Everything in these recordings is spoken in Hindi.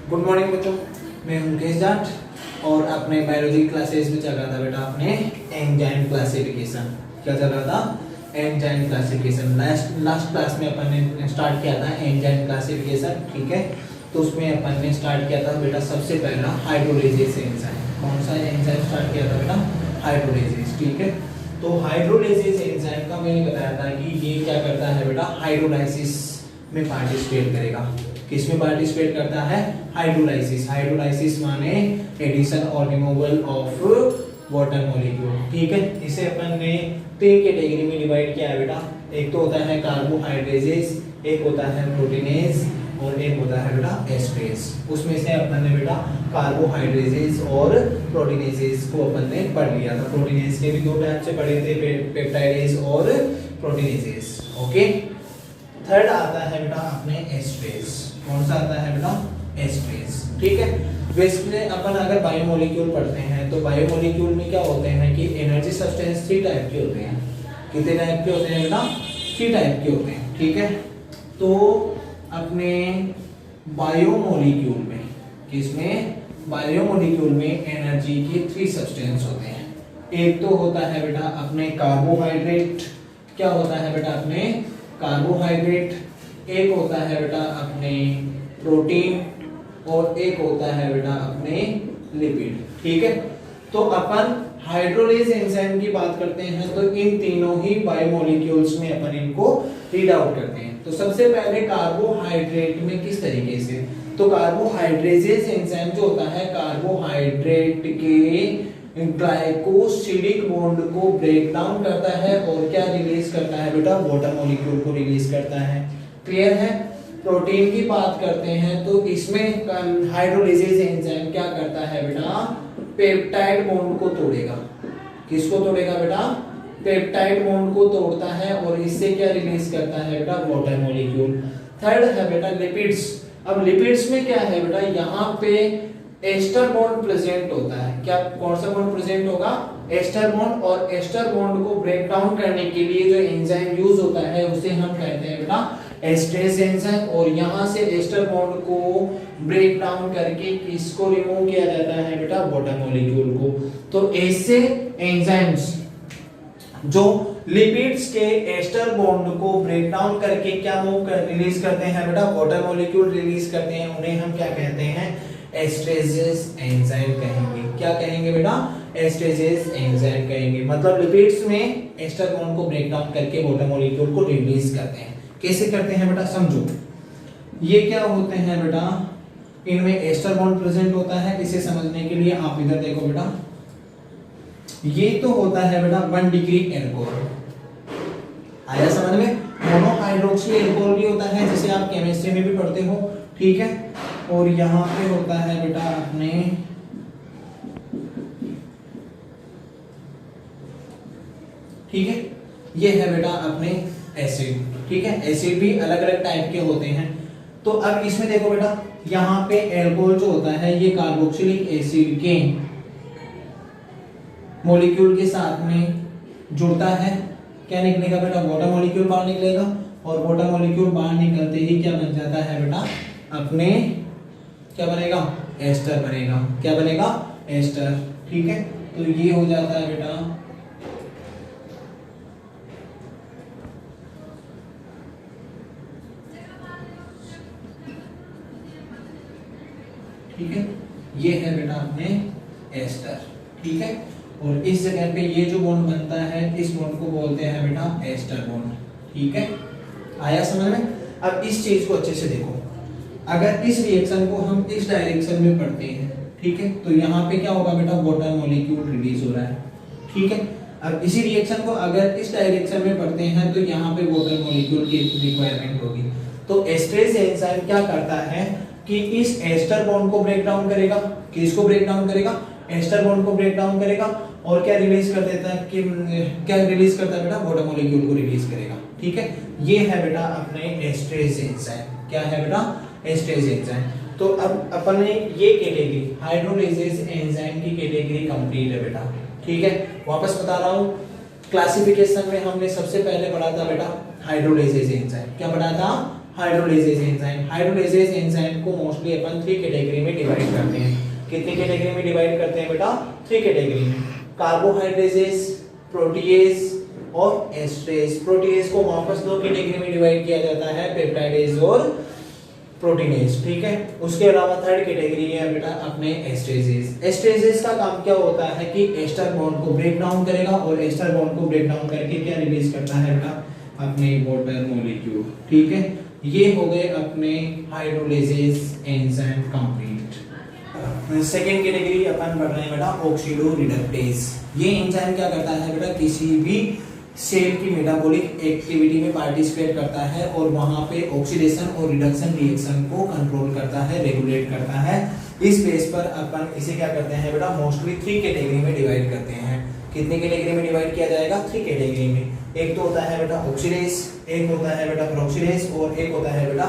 गुड मॉर्निंग बच्चों, मैं हूं मुकेश जाट और अपने बायोलॉजी क्लासेस में चल रहा था बेटा अपने एंजाइम क्लासिफिकेशन। क्या चल रहा था? Enzyme classification. लास्ट क्लास में अपन ने स्टार्ट किया था एंजाइम क्लासिफिकेशन, ठीक है। तो उसमें अपन ने स्टार्ट किया था बेटा सबसे पहला हाइड्रोलाइजेज एंजाइम। कौन सा एंजाइम स्टार्ट किया था बेटा? हाइड्रोलाइजेज, ठीक है। तो हाइड्रोलाइजेज एंजाइम का मैंने बताया था कि ये क्या करता है बेटा? हाइड्रोलाइसिस में पार्टिसिपेट करेगा। किस में पार्टिसिपेट करता है? हाइड्रोलाइसिस। हाइड्रोलाइसिस माने एडिशन और रिमूवल ऑफ वाटर मॉलिक्यूल, ठीक है। इसे अपन ने तीन कैटेगरी में डिवाइड किया है बेटा। एक तो होता है कार्बोहाइड्रेजेस, एक होता है प्रोटीनेज और एक होता है बेटा एस्ट्रेज। उसमें से अपन ने बेटा कार्बोहाइड्रेजेस और प्रोटीनेजेस को अपन ने पढ़ लिया था। प्रोटीनेज के भी दो टाइप से पढ़े थे, पेप्टाइडेज और प्रोटीनेजेस, ओके। थर्ड आता है बेटा अपने एस्ट्रेज। कौन सा आता है बेटा? एस्ट्रेज, ठीक है। बेसिकली अपन अगर बायोमोलिक्यूल पढ़ते हैं तो बायोमोलिक्यूल में क्या होते हैं कि एनर्जी सब्सटेंस थ्री टाइप के होते हैं। कितने टाइप के होते हैं बेटा? थ्री टाइप के होते हैं, ठीक है। तो अपने बायोमोलिक्यूल में, किसमें? बायोमोलिक्यूल में एनर्जी के थ्री सब्सटेंस होते हैं। एक तो होता है बेटा अपने कार्बोहाइड्रेट। क्या होता है बेटा? अपने कार्बोहाइड्रेट। एक होता है बेटा अपने प्रोटीन और एक होता है बेटा अपने लिपिड, ठीक है। तो अपन हाइड्रोलाइज एंजाइम की बात करते हैं तो इन तीनों ही बायोमोलिक्यूल्स में अपन इनको रीड आउट करते हैं। तो सबसे पहले कार्बोहाइड्रेट में किस तरीके से? तो कार्बोहाइड्रेजेस एंजाइम जो होता है कार्बोहाइड्रेट के ग्लाइकोसिडिक बॉन्ड को ब्रेक डाउन करता है और क्या रिलीज करता है बेटा? वाटर मॉलिक्यूल को रिलीज करता है। क्लियर है? प्रोटीन की बात करते हैं तो इसमें हाइड्रोलाइजेज एंजाइम क्या करता है बेटा? पेप्टाइड बॉन्ड को तोड़ेगा। किसको तोड़ेगा बेटा? पेप्टाइड बॉन्ड को तोड़ता है और इससे क्या रिलीज करता है बेटा? Water molecule. थर्ड है बेटा लिपिड्स। अब लिपिड्स में क्या है बेटा? यहाँ पे एस्टर बॉन्ड प्रेजेंट होता है। क्या कौन सा बॉन्ड प्रेजेंट होगा? Ester bond. और एस्टर बॉन्ड को ब्रेक डाउन करने के लिए जो एंजाइम यूज होता है उसे हम कहते हैं बेटा एस्ट्रेज एंजाइम। और यहाँ से एस्टर बॉन्ड को ब्रेक डाउन करके किसको रिमूव किया जाता है बेटा? वाटर मॉलिक्यूल को। तो ऐसे एंजाइम्स जो लिपिड्स के एस्टर बॉन्ड को ब्रेक डाउन करके क्या रिलीज करते हैं बेटा? वाटर मॉलिक्यूल रिलीज करते हैं, उन्हें हम क्या कहते हैं? एस्ट्रेजेस एंजाइम कहेंगे। क्या कहेंगे बेटा? एस्ट्रेजेस एंजाइम कहेंगे। मतलब लिपिड्स में एस्टर बॉन्ड को ब्रेक डाउन करके वाटर मॉलिक्यूल को रिलीज करते हैं। कैसे करते हैं बेटा? समझो, ये क्या होते हैं बेटा? इनमें एस्टर बॉन्ड प्रेजेंट होता है। इसे समझने के लिए आप इधर देखो बेटा, ये तो होता है बेटा 1 डिग्री एल्कोहल। आया समझ में? मोनोहाइड्रोक्सी एल्कोहल भी होता है जिसे आप केमिस्ट्री में भी पढ़ते हो, ठीक है। और यहाँ पे होता है बेटा अपने ठीक है, ये है बेटा अपने एसिड, ठीक है। एसिड भी अलग अलग टाइप के होते हैं। तो अब इसमें देखो बेटा, यहाँ पे एल्कोहल जो होता है ये कार्बोक्सिलिक एसिड के मॉलिक्यूल के साथ में जुड़ता है। क्या निकलेगा बेटा? वाटर मॉलिक्यूल बाहर निकलेगा और वाटर मॉलिक्यूल बाहर निकलते ही क्या बन जाता है बेटा? अपने क्या बनेगा? एस्टर बनेगा। क्या बनेगा? एस्टर, ठीक है। तो ये हो जाता है बेटा ठीक है, ये है बेटा अपने एस्टर, ठीक है। और इस जगह पे ये जो बॉन्ड बनता है इस बॉन्ड को बोलते हैं बेटा एस्टर बॉन्ड, ठीक है। आया समझ में? अब इस चीज को अच्छे से देखो, अगर इस रिएक्शन को हम इस डायरेक्शन में पढ़ते हैं, ठीक है, तो यहाँ पे क्या होगा बेटा? वाटर मॉलिक्यूल रिलीज हो रहा है, ठीक है। अब इसी रिएक्शन को अगर इस डायरेक्शन में पढ़ते हैं तो यहाँ पे वाटर मॉलिक्यूल की रिक्वायरमेंट होगी। तो एस्ट्रेज एंजाइम क्या करता है कि इस एस्टर बॉन्ड को ब्रेक डाउन करेगा। किसको ब्रेक डाउन करेगा? एस्टर बॉन्ड को ब्रेक डाउन करेगा और क्या रिलीज कर देता है कि क्या रिलीज करता है बेटा? वाटर मॉलिक्यूल को रिलीज करेगा, ठीक है। ये है बेटा अपने एस्ट्रेज एंजाइम। क्या है बेटा? Esterase enzyme. तो अब अपन ने ये कैटेगरी हाइड्रोलाइजेज एंजाइम की कैटेगरी कंप्लीट है बेटा, ठीक है। वापस बता रहा हूँ, क्लासिफिकेशन में हमने सबसे पहले पढ़ा था बेटा हाइड्रोलाइजेज एंजाइम। क्या पढ़ा था? हाइड्रोलाइजेज एंजाइम। हाइड्रोलाइजेज एंजाइम को मोस्टली अपन 3 कैटेगरी में डिवाइड करते हैं। कितनी कैटेगरी में डिवाइड करते हैं बेटा? 3 कैटेगरी में। कार्बोहाइड्रेजेज, प्रोटीएज और एस्ट्रेज। प्रोटीएज को वापस 2 कैटेगरी में डिवाइड किया जाता है, पेप्टाइडेज और प्रोटीनेज। ठीक है, उसके अलावा थर्ड कैटेगरी है बेटा अपने एस्ट्रेजेज। एस्ट्रेजेज का काम क्या होता है कि एस्टर बॉन्ड को ब्रेक डाउन करेगा और एस्टर बॉन्ड को ब्रेक डाउन करके क्या रिलीज करता है बेटा? अपने वाटर मॉलिक्यूल। ठीक है, ये हो गए अपने हाइड्रोलाइजेज एंजाइम कंप्लीट। सेकेंड कैटेगरी अपन पढ़ रहे हैं बेटा ऑक्सीडो रिडक्टेज। ये एंजाइम क्या करता है बेटा? किसी भी सेल की मेटाबॉलिक एक्टिविटी में पार्टिसिपेट करता है और वहां पे ऑक्सीडेशन और रिडक्शन रिएक्शन को कंट्रोल करता है, रेगुलेट करता है। इस बेस पर अपन इसे क्या करते हैं बेटा? मोस्टली 3 कैटेगरी में डिवाइड करते हैं। कितनी कैटेगरी में डिवाइड किया जाएगा? 3 कैटेगरी में। एक तो होता है बेटा ऑक्सीडेज, एक होता है बेटा पेरोक्सीडेज और एक होता है बेटा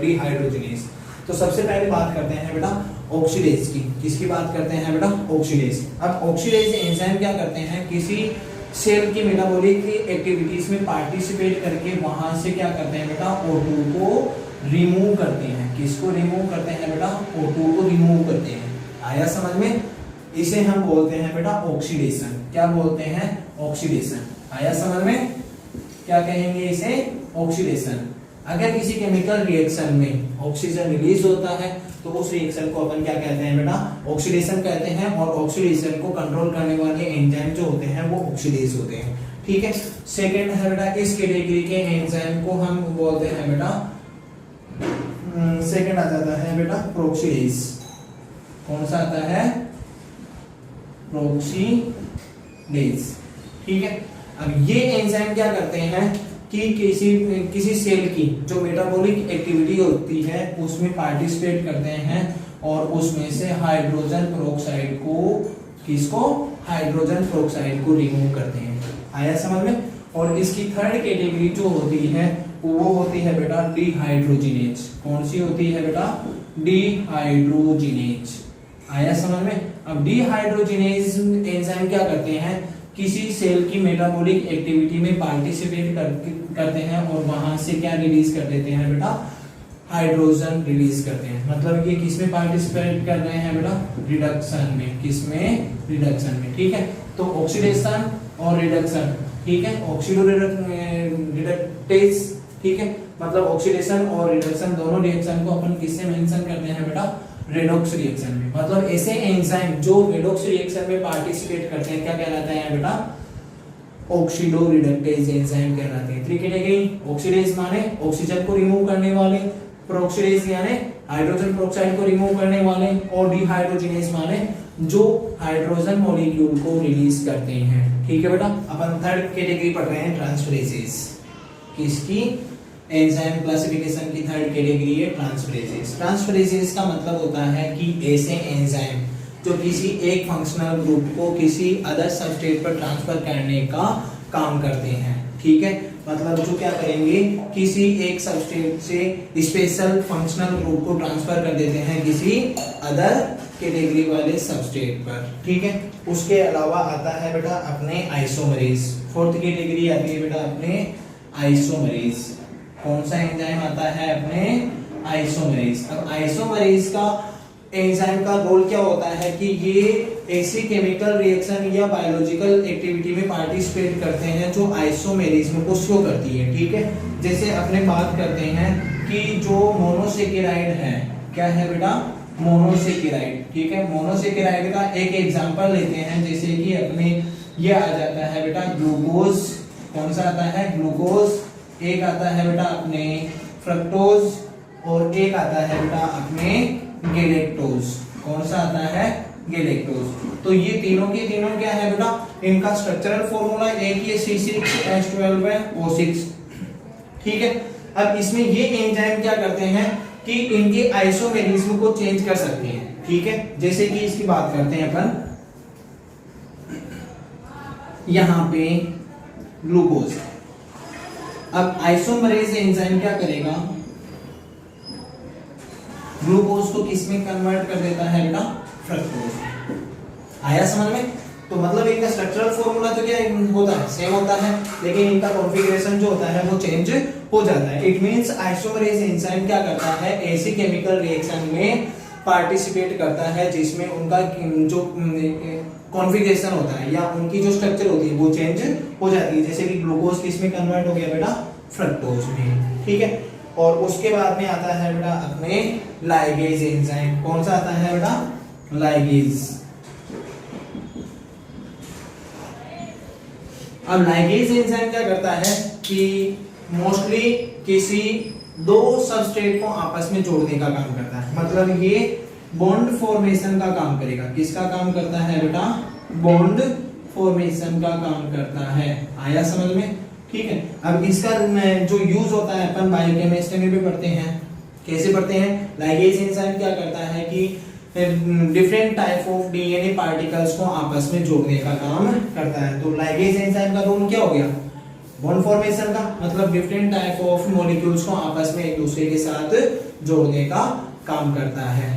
डिहाइड्रोजिनेज। तो सबसे पहले बात करते हैं बेटा ऑक्सीडेज की। किसकी बात करते हैं बेटा? ऑक्सीडेज। अब ऑक्सीडेज एंजाइम क्या करते हैं? किसी सेल की मेटाबॉलिक एक्टिविटीज में पार्टिसिपेट करके वहां से क्या करते हैं बेटा? O2 को रिमूव करते हैं। किसको रिमूव करते हैं बेटा? O2 को रिमूव करते हैं। आया समझ में? इसे हम बोलते हैं बेटा ऑक्सीडेशन। क्या बोलते हैं? ऑक्सीडेशन। आया समझ में? क्या कहेंगे इसे? ऑक्सीडेशन। अगर किसी केमिकल रिएक्शन में ऑक्सीजन रिलीज होता है तो उस रिएक्शन को अपन क्या कहते हैं बेटा? ऑक्सीडेशन कहते हैं। और ऑक्सीडेशन को कंट्रोल करने वाले एंजाइम जो होते हैं वो ऑक्सीडेज होते हैं। ठीक है, सेकंड है बेटा इस कैटेगरी के एंजाइम को हम बोलते हैं बेटा, सेकंड आ जाता है बेटा प्रोक्सीडेज। कौन सा आता है? प्रोक्सीडेज। ठीक है, अब ये एंजाइम क्या करते हैं कि किसी सेल की जो मेटाबॉलिक एक्टिविटी होती है उसमें पार्टिसिपेट करते हैं और उसमें से हाइड्रोजन पेरोक्साइड को, किसको? हाइड्रोजन पेरोक्साइड को रिमूव करते हैं। आया समझ में? और इसकी थर्ड कैटेगरी जो होती है वो होती है बेटा डिहाइड्रोजिनेज। कौन सी होती है बेटा? डिहाइड्रोजिनेज। आया समझ में? अब डिहाइड्रोजिनेज एंजाइम क्या करते हैं? किसी सेल की मेटाबॉलिक एक्टिविटी में पार्टिसिपेट करते हैं और वहां से क्या रिलीज कर देते हैं बेटा? हाइड्रोजन रिलीज करते हैं। मतलब ये किसमें पार्टिसिपेट कर रहे हैं बेटा? रिडक्शन में। किसमें? रिडक्शन में। ठीक है, तो ऑक्सीडेशन और रिडक्शन। ठीक है, ऑक्सीडो रिडक्टेज। ठीक है, मतलब ऑक्सीडेशन और रिडक्शन दोनों रिएक्शन को अपन किससे मेंशन करते हैं बेटा? रेडॉक्स रिएक्शन में। मतलब ऐसे एंजाइम जो रेडॉक्स रिएक्शन में पार्टिसिपेट करते हैं क्या कहलाते हैं बेटा? ऑक्सीडो रिडक्टेज एंजाइम कहलाते हैं। 3 कैटेगरी। ऑक्सीडेज माने ऑक्सीजन को रिमूव करने वाले, पेरोक्सीडेज यानी हाइड्रोजन पेरोक्साइड को रिमूव करने वाले, और डिहाइड्रोजिनेज माने जो हाइड्रोजन मॉलिक्यूल को रिलीज करते हैं। ठीक है बेटा, अपन थर्ड कैटेगरी पढ़ रहे हैं ट्रांसफरेजेज। किसकी? एंजाइम क्लासिफिकेशन की थर्ड कैटेगरी है ट्रांसफरेजेज। ट्रांसफरेजेज का मतलब होता है कि ऐसे एंजाइम जो किसी एक फंक्शनल ग्रुप को किसी अदर सबस्ट्रेट पर ट्रांसफर करने का काम करते हैं। ठीक है, मतलब जो क्या करेंगे? किसी एक सबस्ट्रेट से स्पेशल फंक्शनल ग्रुप को ट्रांसफर कर देते हैं किसी अदर कैटेगरी वाले सबस्ट्रेट पर। ठीक है, उसके अलावा आता है बेटा अपने आइसोमरेज। फोर्थ कैटेगरी आती है बेटा अपने आइसोमरेज। कौन सा एंजाइम आता है? अपने आइसोमरेज। अब आइसोमरेज का एंजाइम का रोल क्या होता है कि ये ऐसी केमिकल रिएक्शन या बायोलॉजिकल एक्टिविटी में पार्टिसिपेट करते हैं जो आइसोमेरिज्म को शो करती है। ठीक है, जैसे अपने बात करते हैं कि जो मोनोसेकेराइड है, क्या है बेटा? मोनोसेकेराइड। ठीक है, मोनोसेकेराइड का एक एग्जांपल लेते हैं, जैसे कि अपने ये आ जाता है बेटा ग्लूकोज। कौन सा आता है? ग्लूकोज। एक आता है बेटा अपने फ्रक्टोज और एक आता है बेटा अपने गैलेक्टोज। कौन सा आता है? गैलेक्टोज। तो ये तीनों के तीनों क्या है बेटा? इनका स्ट्रक्चरल फॉर्मूला एक ही C6H12 है O6। ठीक है, अब इसमें ये एंजाइम क्या करते हैं कि इनके आइसोमेरिज्म को चेंज कर सकते हैं। ठीक है, जैसे कि इसकी बात करते हैं अपन, यहां पे ग्लूकोज। अब आइसोमरेज एंजाइम क्या करेगा? ग्लूकोज को किस में कन्वर्ट कर देता है बेटा? फ्रक्टोज। आया समझ में? तो मतलब इनका स्ट्रक्चरल फॉर्मूला तो क्या होता है, सेम होता है, लेकिन इनका कॉन्फ़िगरेशन जो होता है वो चेंज हो जाता है। इट मींस आइसोमरेज एंजाइम क्या करता है, ऐसी केमिकल रिएक्शन में पार्टिसिपेट करता है जिसमें उनका जो कॉन्फ़िगरेशन होता है या उनकी जो स्ट्रक्चर होती है वो चेंज हो जाती है। जैसे कि ग्लूकोज किसमें कन्वर्ट हो गया बेटा, फ्रक्टोज में, ठीक है। और उसके बाद में आता है बेटा अपने लाइगेज एंजाइम। कौन सा आता है बेटा, लाइगेज। अब लाइगेज एंजाइम क्या करता है कि मोस्टली किसी दो सबस्ट्रेट को आपस में जोड़ने का काम करता है, मतलब ये बॉन्ड फॉर्मेशन का काम करेगा। किसका काम करता है बेटा, बॉन्ड फॉर्मेशन का काम करता है। आया समझ में, ठीक है। अब इसका जो यूज होता है अपन बायोकेमिस्ट्री में भी पढ़ते हैं। कैसे पढ़ते हैं, लाइगेज एंजाइम क्या करता है कि different type of DNA particles को आपस में जोड़ने का काम करता है। तो लाइगेज एंजाइम का रोल क्या हो गया, बॉन्ड फॉर्मेशन का, मतलब डिफरेंट टाइप ऑफ मॉलिक्यूल्स को आपस में एक दूसरे के साथ जोड़ने का काम करता है।